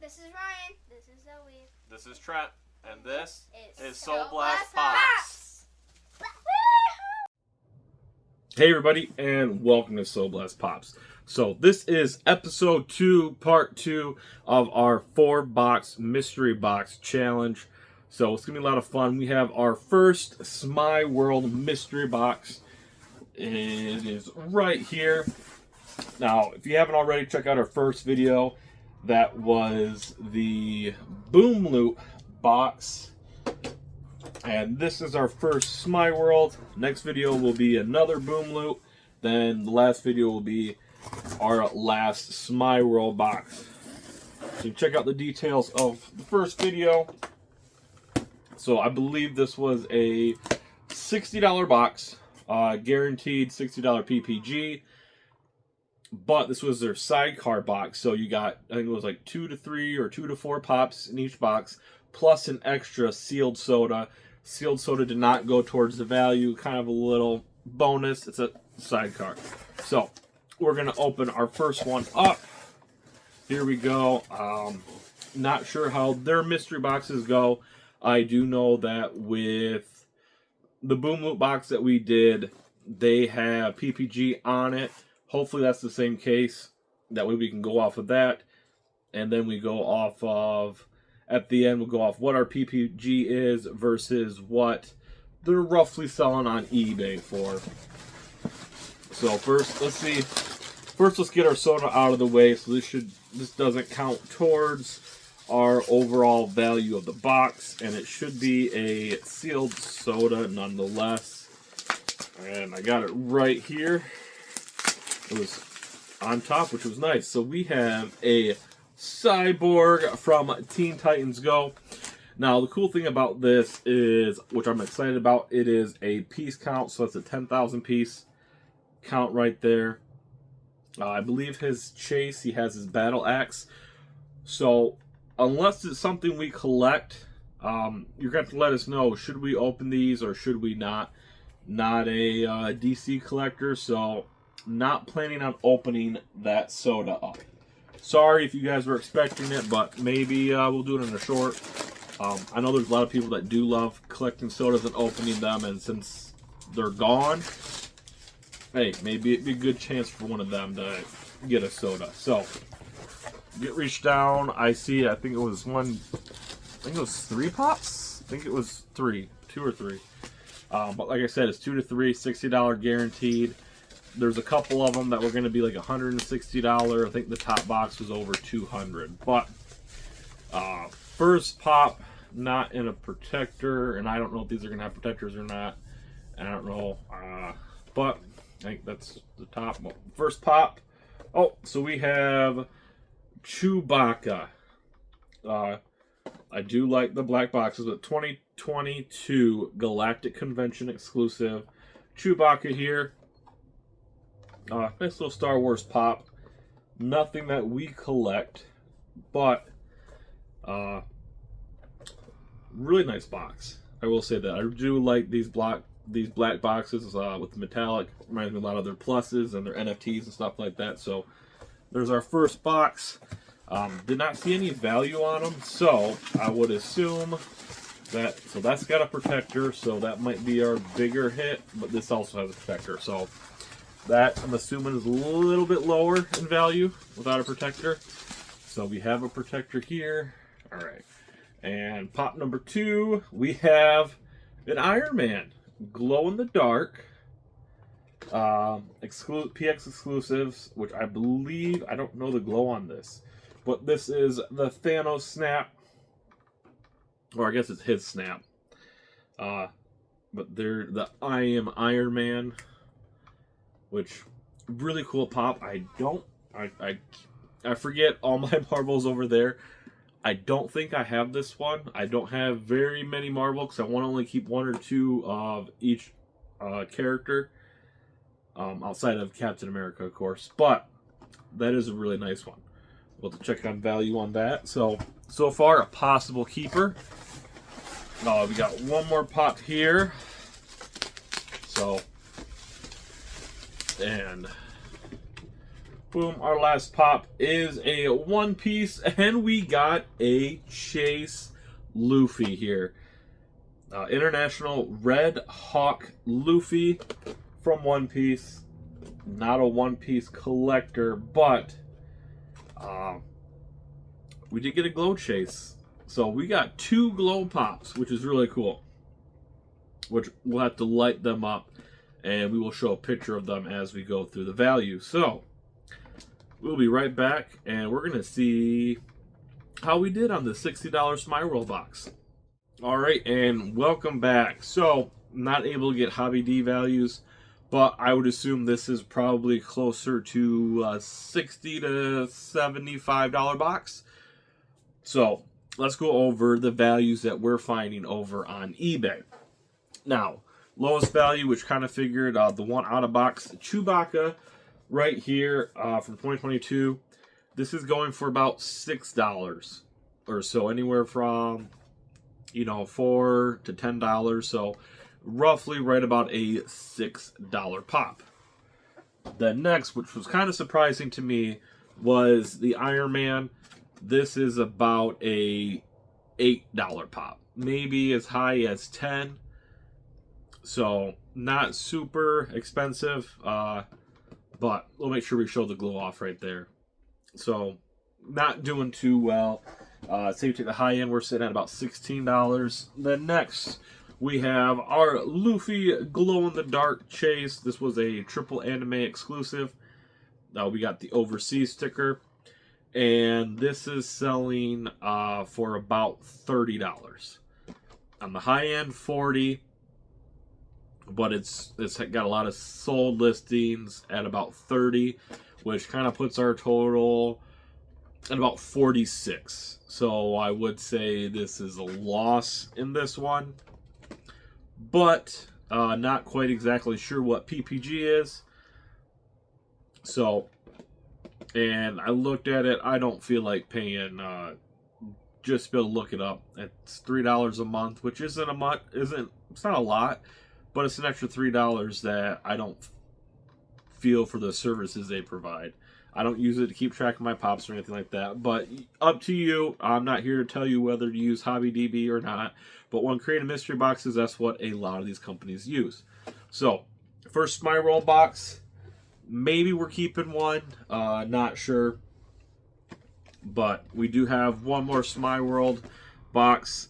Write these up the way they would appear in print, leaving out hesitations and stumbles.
This is Ryan. This is Zoe. This is Trent. And this is Soul Soul Blast Blast Pops. Hey everybody, and welcome to Soul Blast Pops. So this is episode 2, part 2 of our 4-box mystery box challenge. So it's going to be a lot of fun. We have our first Smeye World mystery box. It is right here. Now, if you haven't already, check out our first video. That was the Boom Loot box. And this is our first Smeye World. Next video will be another Boom Loot. Then the last video will be our last Smeye World box. So check out the details of the first video. So I believe this was a $60 box. Guaranteed $60 PPG. But this was their sidecar box. So you got, I think it was like 2 to 3 or 2 to 4 pops in each box. Plus an extra sealed soda. Sealed soda did not go towards the value. Kind of a little bonus. It's a sidecar. So, we're going to open our first one up. Here we go. Not sure how their mystery boxes go. I do know that with the Boom Loot box that we did, they have PPG on it. Hopefully that's the same case. That way we can go off of that. And then we go off of... At the end, we'll go off what our PPG is versus what they're roughly selling on eBay for. So first, let's see. First, let's get our soda out of the way. So this doesn't count towards our overall value of the box, and it should be a sealed soda nonetheless. And I got it right here. It was on top, which was nice. So we have a Cyborg from Teen Titans Go. Now, the cool thing about this is, which I'm excited about, it is a piece count, so it's a 10,000 piece count right there. I believe his chase, he has his battle axe. So, unless it's something we collect, you're going to have to let us know, should we open these or should we not? Not a DC collector, so not planning on opening that soda up. Sorry if you guys were expecting it, but maybe we'll do it in a short. I know there's a lot of people that do love collecting sodas and opening them, and since they're gone, hey, maybe it'd be a good chance for one of them to get a soda. So, reach down. I see, I think it was 3 pops? I think it was 3, 2 or 3. But like I said, it's 2 to 3, $60 guaranteed. There's a couple of them that were going to be like $160. I think the top box was over $200. But first pop, not in a protector, and I don't know if these are going to have protectors or not. I don't know, but I think that's the top. First pop. Oh, so we have Chewbacca. I do like the black boxes, but 2022 Galactic Convention exclusive Chewbacca here. Nice little Star Wars pop. Nothing that we collect, but really nice box. I will say that I do like these black boxes with the metallic. Reminds me a lot of their pluses and their NFTs and stuff like that. So there's our first box. Did not see any value on them, so I would assume that. So that's got a protector, so that might be our bigger hit. But this also has a protector, so. That, I'm assuming, is a little bit lower in value without a protector. So we have a protector here. Alright. And pop number 2, we have an Iron Man. Glow in the dark. PX exclusives, which I believe, I don't know the glow on this. But this is the Thanos snap. Or I guess it's his snap. But they're the I Am Iron Man. Which, really cool pop. I forget all my marbles over there. I don't think I have this one. I don't have very many marbles because I want to only keep 1 or 2 of each character. Outside of Captain America, of course. But, that is a really nice one. We'll have to check on value on that. So far, a possible keeper. We got one more pop here. So... And Boom, our last pop is a One Piece, and we got a Chase Luffy here. International Red Hawk Luffy from One Piece. Not a One Piece collector, but we did get a glow chase. So we got 2 glow pops, which is really cool. Which we'll have to light them up, and we will show a picture of them as we go through the value. So we'll be right back, and we're going to see how we did on the $60 Smeye World box. All right, and welcome back. So, not able to get Hobby D values, but I would assume this is probably closer to a $60 to $75 box. So, let's go over the values that we're finding over on eBay. Now, lowest value, which kind of figured the one out of box Chewbacca right here from 2022. This is going for about $6 or so, anywhere from $4 to $10. So roughly right about a $6 pop. The next, which was kind of surprising to me, was the Iron Man. This is about a $8 pop, maybe as high as $10. So not super expensive, but we'll make sure we show the glow off right there. So not doing too well. Same to the high end, we're sitting at about $16. Then next, we have our Luffy Glow in the Dark Chase. This was a triple anime exclusive. Now we got the overseas sticker, and this is selling for about $30. On the high end, $40. But it's got a lot of sold listings at about $30, which kind of puts our total at about $46. So I would say this is a loss in this one, but not quite exactly sure what PPG is. So, and I looked at it. I don't feel like paying. Just be able to look it up. It's $3 a month, which it's not a lot. But it's an extra $3 that I don't feel for the services they provide. I don't use it to keep track of my pops or anything like that. But up to you. I'm not here to tell you whether to use HobbyDB or not. But when creating mystery boxes, that's what a lot of these companies use. So, first Smeye World box. Maybe we're keeping one. Not sure. But we do have one more Smeye World box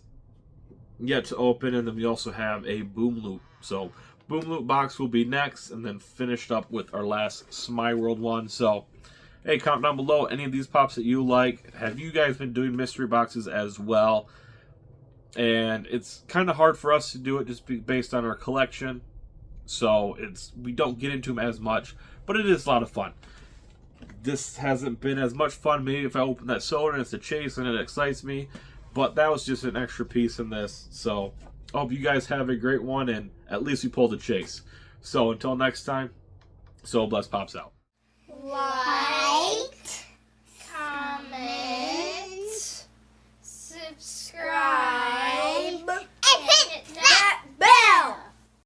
yet to open. And then we also have a Boom Loop. So, Boom Loop box will be next, and then finished up with our last Smeye World one. So, hey, comment down below any of these pops that you like. Have you guys been doing mystery boxes as well? And it's kind of hard for us to do it just based on our collection. So, we don't get into them as much, but it is a lot of fun. This hasn't been as much fun maybe if I open that soda and it's a chase and it excites me. But that was just an extra piece in this. So, I hope you guys have a great one, and at least we pulled a chase. So until next time, So Blessed Pops out. Like.